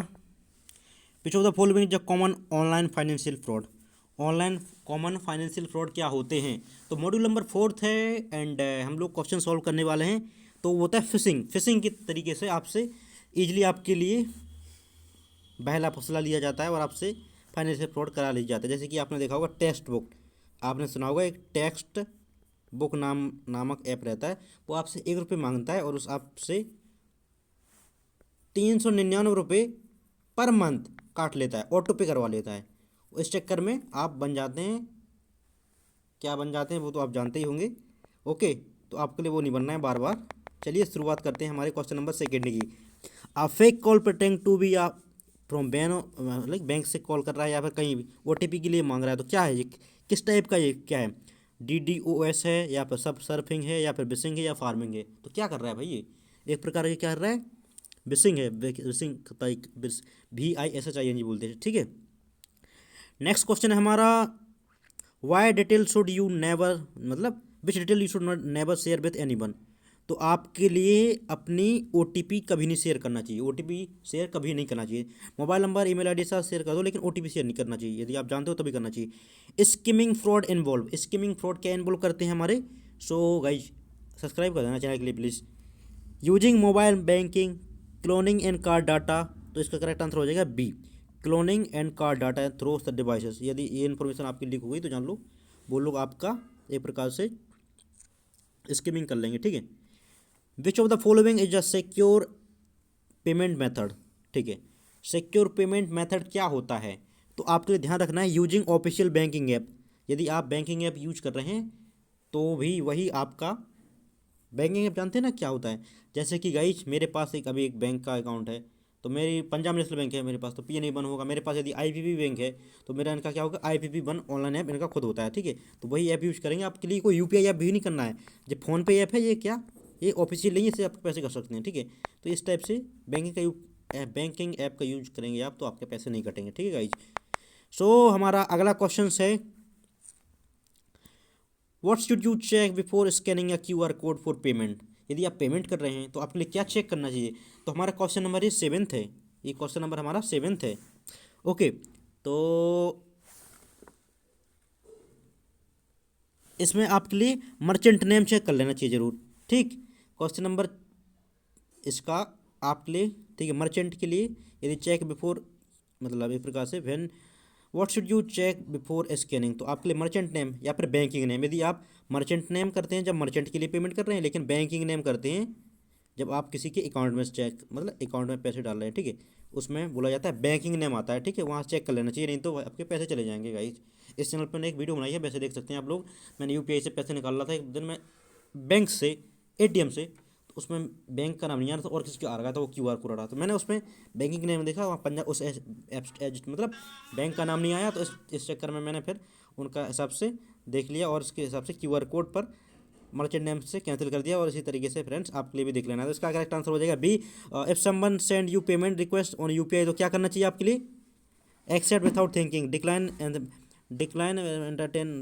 विच of the following is the common online financial fraud. Online common financial fraud क्या होते हैं? तो मॉड्यूल नंबर 4 है, एंड हम लोग क्वेश्चन सॉल्व करने वाले हैं। तो वो होता है फिशिंग। फिशिंग के तरीके से आपसे ईजिली आपके लिए बहला फुसला लिया जाता है और आपसे फाइनेंशियल फ्रॉड करा लिया जाता है। जैसे कि आपने देखा होगा टेक्स्ट बुक, आपने सुना होगा एक टेक्स्ट बुक नामक ऐप रहता है, वो आपसे 1 रुपये मांगता है और उस आपसे 399 रुपये पर मंथ काट लेता है, ऑटो पे करवा लेता है। इस चक्कर में आप बन जाते हैं, क्या बन जाते हैं वो तो आप जानते ही होंगे। ओके, तो आपके लिए वो नहीं बनना है बार बार। चलिए शुरुआत करते हैं हमारे क्वेश्चन नंबर 2 की। A fake call pretend to be a from like bank से कॉल कर रहा है या फिर कहीं OTP के लिए मांग रहा है, तो क्या है ये, किस टाइप का ये क्या है? DDoS है या फिर सब सर्फिंग है या फिर बिसिंग है या फार्मिंग है? तो क्या कर रहा है भाई ये? एक प्रकार के क्या कर रहा है? बिसिंग है, बिसिंग VISHING बोलते हैं। ठीक है, नेक्स्ट क्वेश्चन है हमारा why detail should you never, मतलब which detail you should not never share with anyone. तो आपके लिए अपनी OTP कभी नहीं शेयर करना चाहिए। OTP शेयर कभी नहीं करना चाहिए। मोबाइल नंबर ईमेल आईडी साथ शेयर कर दो, लेकिन OTP शेयर नहीं करना चाहिए। यदि आप जानते हो तभी करना चाहिए। Skimming fraud involve, skimming fraud क्या इन्वॉल्व करते हैं हमारे? सो गाइज सब्सक्राइब कर देना चैनल के लिए please. Using mobile banking, cloning and card data, तो इसका करेक्ट आंसर हो जाएगा B, cloning and card data through the devices. यदि ये इन्फॉर्मेशन आपकी लीक हो गई तो जान लो वो लोग आपका एक प्रकार से स्किमिंग कर लेंगे। ठीक है, which of the following is a secure payment method. ठीक है, सिक्योर पेमेंट मेथड क्या होता है? तो आपके लिए ध्यान रखना है यूजिंग ऑफिशियल बैंकिंग ऐप। यदि आप बैंकिंग ऐप यूज कर रहे हैं तो भी वही आपका बैंकिंग ऐप, जानते हैं ना क्या होता है? जैसे कि गाइज मेरे पास अभी एक बैंक का अकाउंट है, तो मेरी पंजाब नेशनल बैंक है मेरे पास, तो PNB वन होगा। मेरे पास यदि IPP बैंक है तो मेरा इनका क्या होगा? IPP वन ऑनलाइन ऐप इनका खुद होता है। ठीक है, तो वही ऐप यूज़ करेंगे। आपके लिए कोई UPI ऐप भी नहीं करना है। जो फ़ोनपे ऐप है ये क्या, ये ऑफिशियल नहीं है, इससे आप पैसे कर सकते हैं। ठीक है, तो इस टाइप से बैंकिंग ऐप का यूज करेंगे आप, तो आपके पैसे नहीं कटेंगे। ठीक है गाइज, सो हमारा अगला क्वेश्चन है what should you check before scanning a QR code for payment. यदि आप पेमेंट कर रहे हैं तो आपके लिए क्या चेक करना चाहिए? तो हमारा क्वेश्चन नंबर ये 7th है, ये क्वेश्चन नंबर हमारा 7th है। ओके, तो इसमें आपके लिए मर्चेंट नेम चेक कर लेना चाहिए जरूर। ठीक, क्वेश्चन नंबर इसका आपके लिए, ठीक है, मर्चेंट के लिए यदि चेक बिफोर, मतलब एक प्रकार से when what should you check before scanning, तो आपके लिए मर्चेंट नेम या फिर बैंकिंग नेम। यदि आप मर्चेंट नेम करते हैं जब मर्चेंट के लिए पेमेंट कर रहे हैं, लेकिन बैंकिंग नेम करते हैं जब आप किसी के अकाउंट में चेक, मतलब अकाउंट में पैसे डाल रहे हैं। ठीक है, उसमें बोला जाता है बैंकिंग नेम आता है। ठीक है, वहाँ चेक कर लेना चाहिए, नहीं तो आपके पैसे चले जाएंगे गाइज। इस चैनल पर मैंने एक वीडियो बनाई है, वैसे देख सकते हैं आप लोग। मैंने UPI से पैसे निकाल रहा था एक दिन में बैंक से, ATM से, तो उसमें बैंक का नाम नहीं आ रहा था और किसी का आ रहा था, वो QR कोड आ रहा था। मैंने उसमें बैंकिंग नेम देखा, वहाँ पंजाब उस मतलब बैंक का नाम नहीं आया, तो इस चक्कर में मैंने फिर उनका हिसाब से देख लिया और उसके हिसाब से QR कोड पर मर्चेंट नेम से कैंसिल कर दिया। और इसी तरीके से फ्रेंड्स आपके लिए भी देख लेना है। तो इसका करेक्ट आंसर हो जाएगा B, if someone send you payment request on UPI, तो क्या करना चाहिए आपके लिए? Accept without thinking, decline and decline entertain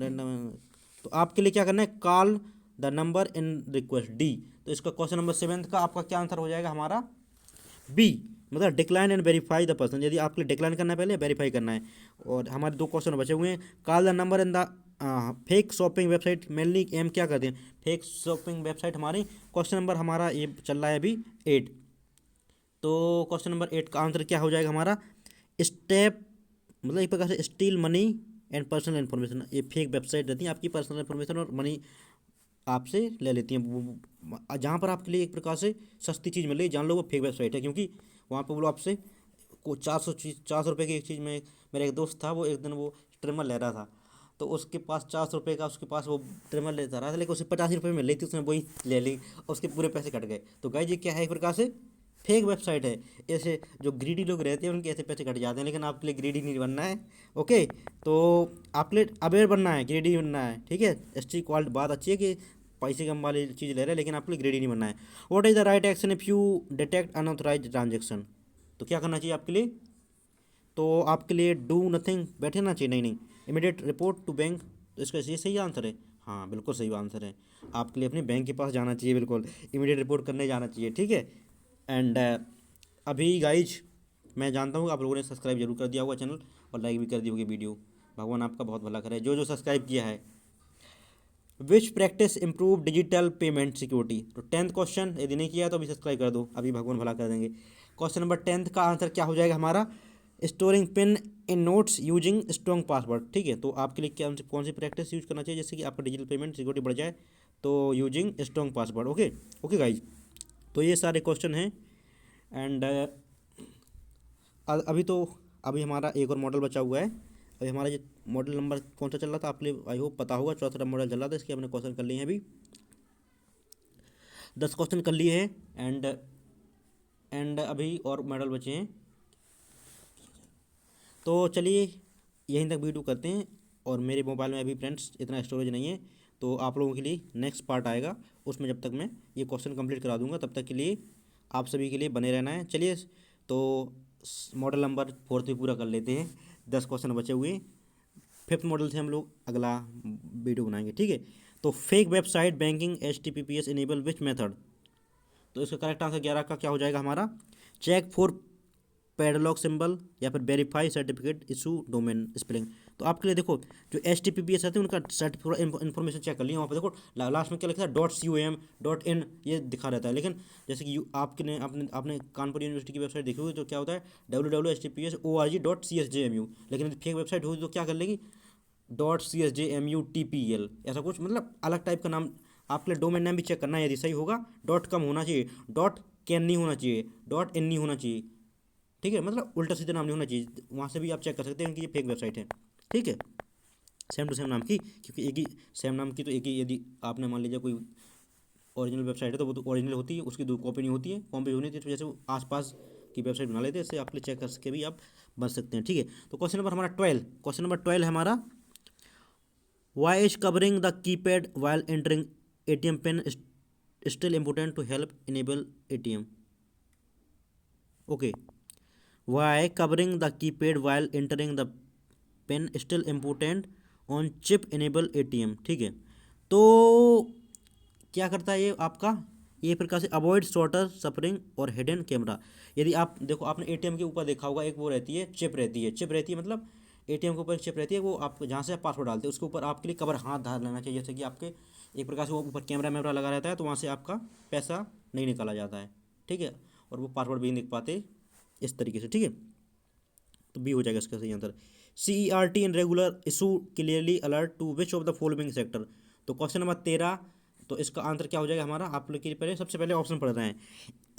तो आपके लिए क्या करना है, call the number in request D. तो इसका क्वेश्चन नंबर 7 का आपका क्या आंसर हो जाएगा हमारा बी, मतलब decline and verify the person. यदि आपके लिए डिक्लाइन करना है पहले वेरीफाई करना है। और हमारे दो क्वेश्चन बचे हुए हैं, call the number in the fake shopping website mainly aim क्या करते हैं, फेक शॉपिंग वेबसाइट हमारी। क्वेश्चन नंबर हमारा ये चल रहा है अभी 8। तो क्वेश्चन नंबर 8 का आंसर क्या हो जाएगा हमारा, स्टेप, मतलब एक प्रकार से steel money and personal information. ये फेक वेबसाइट रहती है, आपकी पर्सनल इन्फॉर्मेशन और मनी आपसे ले लेती हैं। जहाँ पर आपके लिए एक प्रकार से सस्ती चीज़ मिल रही है, जान लो वो फेक वेबसाइट है, क्योंकि वहाँ पे वो लोग आपसे को 400 रुपये की एक चीज़ में, मेरा एक दोस्त था वो एक दिन वो ट्रिमर ले रहा था, तो उसके पास 400 रुपये का उसके पास वो ट्रिमर लेता रहा था, लेकिन उसे 85 रुपये में मिल रही थी, उसने वही ले ली और उसके पूरे पैसे कट गए। तो गाइस ये क्या है, एक प्रकार से फेक वेबसाइट है। ऐसे जो ग्रीडी लोग रहते हैं उनके ऐसे पैसे कट जाते हैं, लेकिन आपके लिए ग्रीडी नहीं बनना है। ओके, तो आपके लिए अवेयर बनना है, ग्रीडी बनना है, ठीक है। अच्छी क्वालिटी, बात अच्छी है कि पैसे कम वाली चीज़ ले रहे हैं, लेकिन आपके लिए ग्रेडी नहीं बनना है। What is the right action if you detect unauthorised transaction. तो क्या करना चाहिए आपके लिए, तो आपके लिए डू नथिंग, बैठे ना चाहिए, नहीं नहीं, इमीडिएट रिपोर्ट टू बैंक। तो इसका ये सही आंसर है, हाँ बिल्कुल सही आंसर है। आपके लिए अपने बैंक के पास जाना चाहिए, बिल्कुल इमीडिएट रिपोर्ट करने जाना चाहिए, ठीक है। एंड अभी गाइज मैं जानता हूँ आप लोगों ने सब्सक्राइब जरूर कर दिया होगा चैनल, और लाइक भी कर दी होगी वीडियो। भगवान आपका बहुत भला करे जो जो सब्सक्राइब किया है। Which practice improve digital payment security. तो 10th क्वेश्चन, यदि नहीं किया तो अभी सब्सक्राइब कर दो, अभी भगवान भला कर देंगे। क्वेश्चन नंबर 10th का आंसर क्या हो जाएगा हमारा, storing pin in notes using strong password, ठीक है। तो आपके लिए क्या कौन सी प्रैक्टिस यूज करना चाहिए जिससे कि आपका डिजिटल पेमेंट सिक्योरिटी बढ़ जाए, तो using strong password. Okay okay guys, तो ये सारे क्वेश्चन हैं। एंड अभी तो अभी हमारा एक और मॉडल बचा हुआ है। अभी हमारा ये मॉडल नंबर कौन सा चल रहा था आपके लिए आई होप पता होगा, चौथा मॉडल चल रहा था, इसके हमने क्वेश्चन कर लिए हैं अभी 10 क्वेश्चन कर लिए हैं। एंड अभी और मॉडल बचे हैं। तो चलिए यहीं तक वीडियो करते हैं। और मेरे मोबाइल में अभी फ्रेंड्स इतना स्टोरेज नहीं है, तो आप लोगों के लिए नेक्स्ट पार्ट आएगा, उसमें जब तक मैं ये क्वेश्चन कंप्लीट करा दूंगा, तब तक के लिए आप सभी के लिए बने रहना है। चलिए तो मॉडल नंबर 4 भी पूरा कर लेते हैं, 10 क्वेश्चन बचे हुए। 5th मॉडल से हम लोग अगला वीडियो बनाएंगे, ठीक है। तो fake website banking HTTPS enable which method. तो इसका करेक्ट आंसर 11 का क्या हो जाएगा हमारा, चेक फॉर पैडलॉक सिंबल या फिर verify certificate issue domain spelling. तो आपके लिए देखो जो HTTPS रहते हैं उनका सर्टिफिकेट इन्फॉर्मेशन चेक कर लिया, वहाँ पर देखो लास्ट में क्या लिखा है .com.in ये दिखा रहता है। लेकिन जैसे कि आपने आपने आपने कानपुर यूनिवर्सिटी की वेबसाइट देखी होगी तो क्या होता है www.https.org.csjmu, लेकिन फेक वेबसाइट होगी तो क्या कर लेगी .csjmutpl ऐसा कुछ, मतलब अलग टाइप का नाम। आपके लिए डोमेन नेम भी चेक करना है, यदि सही होगा .com होना चाहिए, .can नहीं होना चाहिए, .in नहीं होना चाहिए, ठीक है। मतलब उल्टा सीधा नाम नहीं होना चाहिए, वहाँ से भी आप चेक कर सकते हैं कि ये फेक वेबसाइट है, ठीक है। सेम टू सेम नाम की, क्योंकि एक ही सेम नाम की, तो एक ही, यदि आपने मान लीजिए कोई ओरिजिनल वेबसाइट है तो वो तो ओरिजिनल होती है, उसकी दो कॉपी नहीं होती है, कॉपी होनी थी, तो जैसे वो आसपास की वेबसाइट बना लेते हैं, इससे आपके चेक कर सके भी आप बन सकते हैं, ठीक है। तो क्वेश्चन नंबर हमारा 12, क्वेश्चन नंबर 12 है हमारा, why is covering the keypad while entering ATM pin still important to help enable ATM। Okay, why covering the keypad while entering the pin still important on chip enable ATM, ठीक है। तो क्या करता है ये आपका, ये प्रकार से अवॉइड शॉर्टर सफरिंग और हिडन कैमरा। यदि आप देखो आपने ATM के ऊपर देखा होगा एक वो रहती है चिप रहती है, चिप रहती है मतलब ATM के ऊपर एक चिप रहती है, वो आप जहाँ से आप पासवर्ड डालते हैं उसके ऊपर आपके लिए कवर हाथ धार लेना चाहिए, जैसे कि आपके एक प्रकार से वो ऊपर कैमरा वैमरा लगा रहता है, तो वहाँ से आपका पैसा नहीं निकाला जाता है, ठीक है। और वो पासवर्ड भी नहीं देख पाते इस तरीके से, ठीक है। तो बी हो जाएगा इसका सही answer. CERT in regular issue clearly alert to which of the following sector. तो क्वेश्चन नंबर 13, तो इसका आंसर क्या हो जाएगा हमारा, आप लोग के लिए पहले सबसे पहले ऑप्शन पढ़ रहे हैं।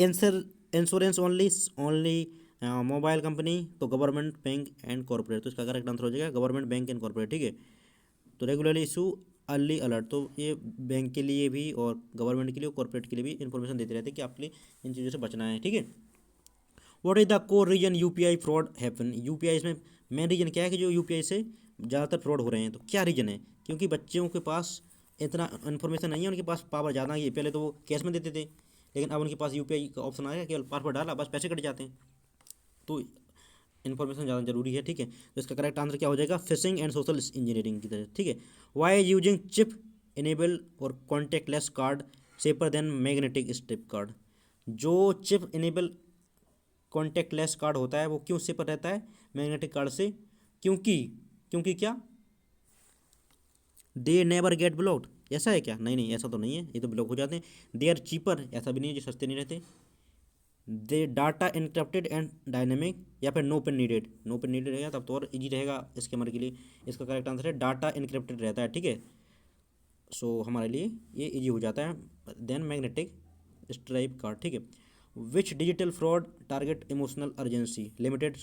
Insurance only, only mobile company, तो गवर्नमेंट बैंक एंड कॉर्पोरेट। तो इसका करेक्ट आंसर हो जाएगा गवर्नमेंट बैंक एंड कॉर्पोरेट, ठीक है। तो रेगुलरली इशू अर्ली अलर्ट, तो ये बैंक के लिए भी और गवर्नमेंट के लिए और कॉर्पोरेट के लिए भी इंफॉर्मेशन देते रहते हैं कि आपके लिए इन चीज़ों से बचना है, ठीक है। What is the core reason UPI fraud happen. UPI इसमें मेन रीजन क्या है कि जो UPI से ज़्यादातर फ्रॉड हो रहे हैं, तो क्या रीजन है, क्योंकि बच्चों के पास इतना इन्फॉर्मेशन नहीं है, उनके पास पावर ज़्यादा है। पहले तो वो कैश में देते थे, लेकिन अब उनके पास UPI का ऑप्शन आया, केवल पासवर्ड डाला बस पैसे कट जाते हैं। तो इन्फॉर्मेशन ज़्यादा जरूरी है, ठीक है। तो इसका करेक्ट आंसर क्या हो जाएगा, फिशिंग एंड सोशल इंजीनियरिंग की तरह, ठीक है। वाई यूजिंग चिप इनेबल और contactless card safer than magnetic strip card. जो चिप इनेबल कॉन्टेक्टलेस कार्ड होता है वो क्यों सेपर रहता है मैग्नेटिक कार्ड से, क्योंकि क्योंकि क्या, दे नेवर गेट ब्लॉक्ड, ऐसा है क्या, नहीं नहीं ऐसा तो नहीं है, ये तो ब्लॉक हो जाते हैं। दे आर चीपर, ऐसा भी नहीं है, जो सस्ते नहीं रहते। They data encrypted and dynamic, या फिर no pin needed, no pin needed रहेगा तब तो और इजी रहेगा स्कैमर के लिए। इसका करेक्ट आंसर है डाटा इनक्रप्टेड रहता है, ठीक है। सो हमारे लिए ये इजी हो जाता है देन मैग्नेटिक स्ट्राइप कार्ड, ठीक है। Which digital fraud target emotional urgency limited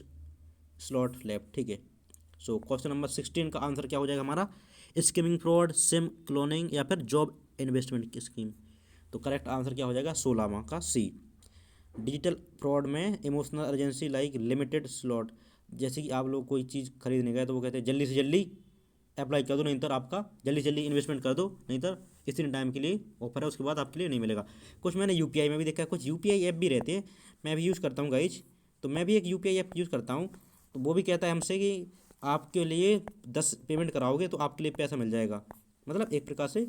slot left, ठीक है। सो क्वेश्चन नंबर 16 का आंसर क्या हो जाएगा हमारा, स्कीमिंग फ्रॉड, सिम क्लोनिंग, या फिर जॉब इन्वेस्टमेंट की स्कीम। तो करेक्ट आंसर क्या हो जाएगा 16वां का सी। डिजिटल फ्रॉड में emotional urgency like limited slot, जैसे कि आप लोग कोई चीज़ खरीदने गए तो वो कहते हैं जल्दी से जल्दी अप्लाई कर दो, नहीं तो आपका जल्दी से जल्दी इन्वेस्टमेंट कर दो, नहीं तो इतने टाइम के लिए ऑफर है, उसके बाद आपके लिए नहीं मिलेगा। कुछ मैंने यूपीआई में भी देखा है, कुछ यूपीआई ऐप भी रहते हैं, मैं भी यूज़ करता हूँ गाइज। तो मैं भी एक यूपीआई ऐप यूज़ करता हूँ, तो वो भी कहता है हमसे कि आपके लिए 10 पेमेंट कराओगे तो आपके लिए पैसा मिल जाएगा। मतलब एक प्रकार से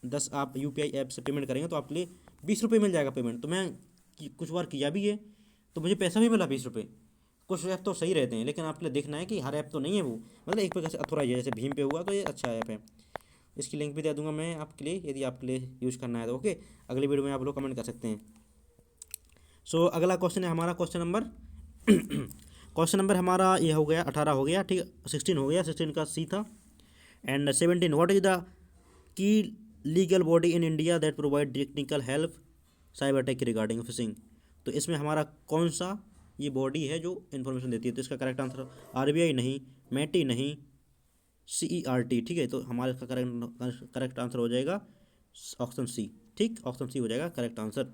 10 आप यूपीआई ऐप से पेमेंट करेंगे तो आपके लिए 20 रुपये मिल जाएगा पेमेंट। तो मैं कुछ बार किया भी है, तो मुझे पैसा भी मिला 20 रुपये। कुछ ऐप तो सही रहते हैं, लेकिन आपके लिए देखना है कि हर ऐप तो नहीं है वो, मतलब एक प्रकार से अथोराइज है, जैसे भीम पे हुआ तो ये अच्छा ऐप है। इसकी लिंक भी दे दूंगा मैं आपके लिए, यदि आपके लिए यूज़ करना है तो ओके। अगली वीडियो में आप लोग कमेंट कर सकते हैं। सो अगला क्वेश्चन है हमारा क्वेश्चन नंबर क्वेश्चन नंबर हमारा ये हो गया 18 हो गया, ठीक है, 16 हो गया, 16 का सी था। And 17, what is the key legal body in India that provide technical help cyber attack regarding fishing. तो इसमें हमारा कौन सा ये बॉडी है जो इन्फॉर्मेशन देती है, तो इसका करेक्ट आंसर आरबीआई नहीं, मैटी नहीं, सीईआरटी, ठीक है। तो हमारे इसका करेक्ट आंसर हो जाएगा ऑप्शन सी, ठीक, ऑप्शन सी हो जाएगा correct answer.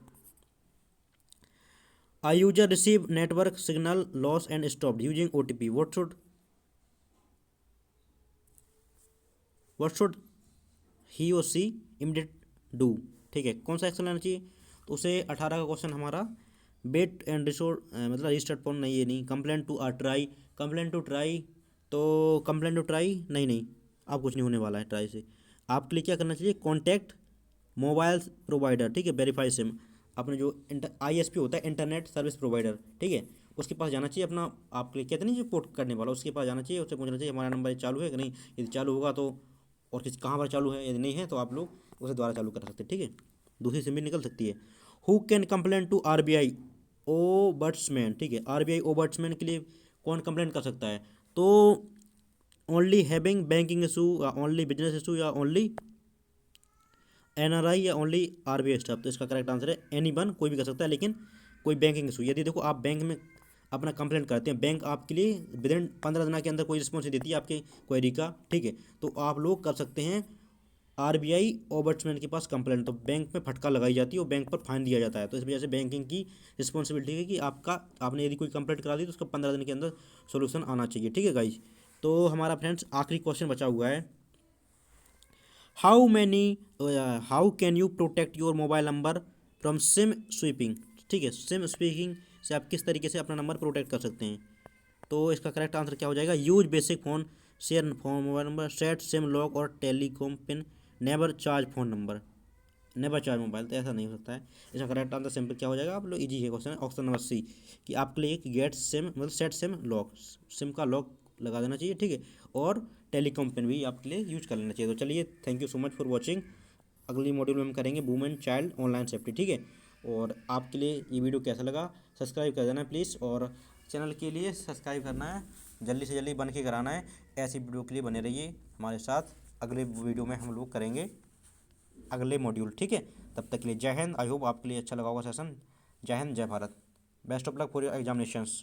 A user receive network signal loss and stopped using OTP. What should he or she immediate do? ठीक है, कौन सा एक्शन लेना चाहिए, तो उसे 18 का क्वेश्चन हमारा बेट एंड रिसोर्ट मतलब रजिस्टर्ड फोन नहीं, ये नहीं, complaint to TRAI, complaint to TRAI, तो कंप्लेंट टू ट्राई नहीं नहीं, आप कुछ नहीं होने वाला है ट्राई से। आपके लिए क्या करना चाहिए, कॉन्टैक्ट मोबाइल प्रोवाइडर, ठीक है, वेरीफाई सिम, अपने जो आईएसपी होता है इंटरनेट सर्विस प्रोवाइडर, ठीक है, उसके पास जाना चाहिए अपना, आपके लिए कहते नहीं जो पोर्ट करने वाला, उसके पास जाना चाहिए, उससे पूछना चाहिए हमारा नंबर चालू है कि नहीं, यदि चालू होगा तो, और किस कहाँ पर चालू है, यदि नहीं है तो आप लोग उसे दोबारा चालू कर सकते हैं, ठीक है, दूसरी सिम भी निकल सकती है। Who can complaint to RBI ombudsman, ठीक है, आरबीआई ओबर्ट्समैन के लिए कौन कंप्लेंट कर सकता है, तो ओनली हैविंग बैंकिंग इशू, या ओनली बिजनेस इशू, या ओनली एनआरआई, या ओनली आरबीआई स्टाफ। तो इसका करेक्ट आंसर है एनी वन, कोई भी कर सकता है, लेकिन कोई बैंकिंग इशू, यदि देखो आप बैंक में अपना कंप्लेंट करते हैं, बैंक आपके लिए विद इन 15 दिन के अंदर कोई रिस्पॉन्स नहीं देती है आपके क्वेरी का, ठीक है, तो आप लोग कर सकते हैं आरबीआई ओबर्ट्समैन के पास कंप्लेंट, तो बैंक में फटकार लगाई जाती है और बैंक पर फाइन दिया जाता है। तो इस वजह से बैंकिंग की रिस्पॉन्सिबिलिटी है कि आपने यदि कोई कंप्लेंट करा दी तो उसका 15 दिन के अंदर सोल्यूशन आना चाहिए, ठीक है गाइज। तो हमारा फ्रेंड्स आखिरी क्वेश्चन बचा हुआ है, how can you protect your mobile number from SIM sweeping, ठीक है, सिम स्वीपिंग से आप किस तरीके से अपना नंबर प्रोटेक्ट कर सकते हैं। तो इसका करेक्ट आंसर क्या हो जाएगा, use basic phone share phone mobile number, set SIM lock और telecom PIN, never charge phone number, never charge mobile, तो ऐसा नहीं हो सकता है। इसका करेक्ट आंसर सिंपल क्या हो जाएगा, आप लोग इजी है क्वेश्चन, ऑप्शन नंबर सी, कि आपके लिए एक गेट सिम मतलब सेट सिम लॉक, सिम का लॉक लगा देना चाहिए, ठीक है, और टेलीकॉम पिन भी आपके लिए यूज कर लेना चाहिए। तो चलिए, thank you so much for watching. अगली मॉड्यूल में हम करेंगे वुमेन चाइल्ड ऑनलाइन सेफ्टी, ठीक है। और आपके लिए ये वीडियो कैसा लगा सब्सक्राइब कर देना प्लीज़, और चैनल के लिए सब्सक्राइब करना है, जल्दी से जल्दी बन के कराना है। ऐसी वीडियो के लिए बने रहिए हमारे साथ, अगले वीडियो में हम लोग करेंगे अगले मॉड्यूल, ठीक है। तब तक के लिए जय हिंद, आई होप आपके लिए अच्छा लगा होगा सेशन। जय हिंद, जय Bharat, best of luck for your examinations.